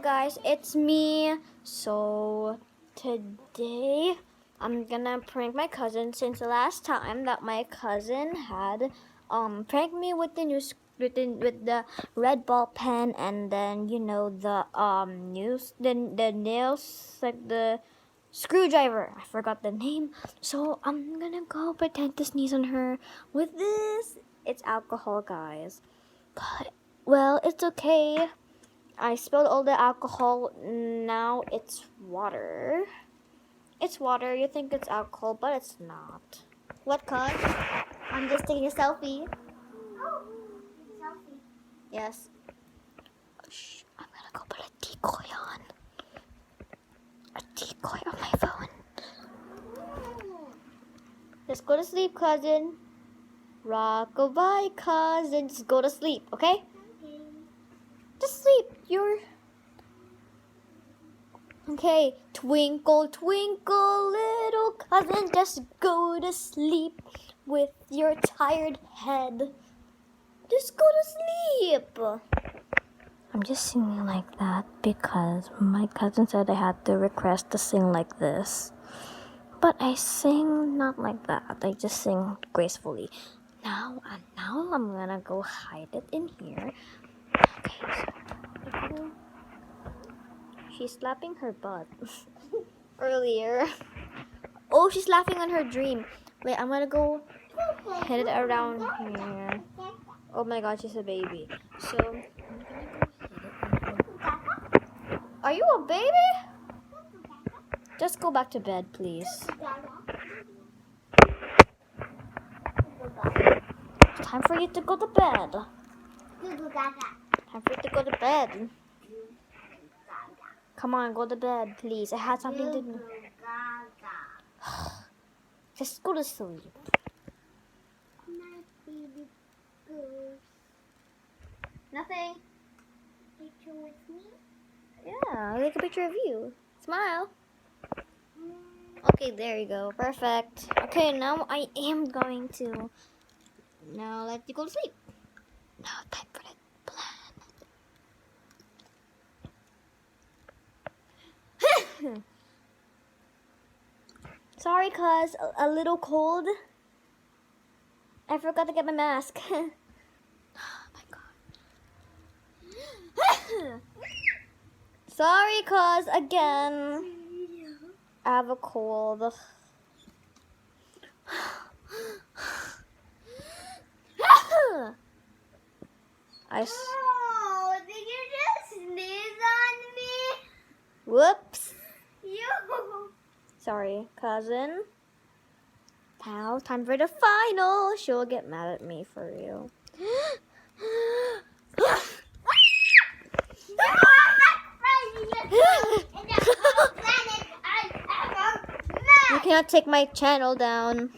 guys, it's me. So today I'm gonna prank my cousin, since the last time that my cousin had pranked me with the with the red ball pen, and then the the nails, like the screwdriver. I forgot the name. So I'm gonna go pretend to sneeze on her with this. It's alcohol, guys. But well, it's okay. I spilled all the alcohol. Now it's water. It's water. You think it's alcohol, but it's not. What, cuz? I'm just taking a selfie. Oh, selfie. Yes. Shh. I'm gonna go put a decoy on. A decoy on my phone. Just go to sleep, cousin. Rock-a-bye, cousin. Just go to sleep, okay? Just sleep. Okay. Twinkle, twinkle, little cousin, just go to sleep with your tired head. Just go to sleep. I'm just singing like that because my cousin said I had to request to sing like this. But I sing not like that. I just sing gracefully. Now I'm gonna go hide it in here. Okay, so she's slapping her butt earlier. Oh, she's laughing on her dream. Wait, I'm gonna go hit it around here. Oh my god, she's a baby. So I'm gonna go hit it. Are you a baby? Just go back to bed, please. It's time for you to go to bed. Time for you to go to bed. Come on, go to bed, please. I had something to do. Just go to sleep. Nothing. Picture with me? Yeah, I'll take a picture of you. Smile. Okay, there you go. Perfect. Okay, now I am going to let you go to sleep. Now time for the plan. Sorry, cuz a little cold. I forgot to get my mask. Oh my god. Sorry, cuz again. I have a cold. Oh, did you just sneeze on me? Whoops. You. Sorry, cousin. Now, time for the final. She'll get mad at me for real. You cannot take my channel down.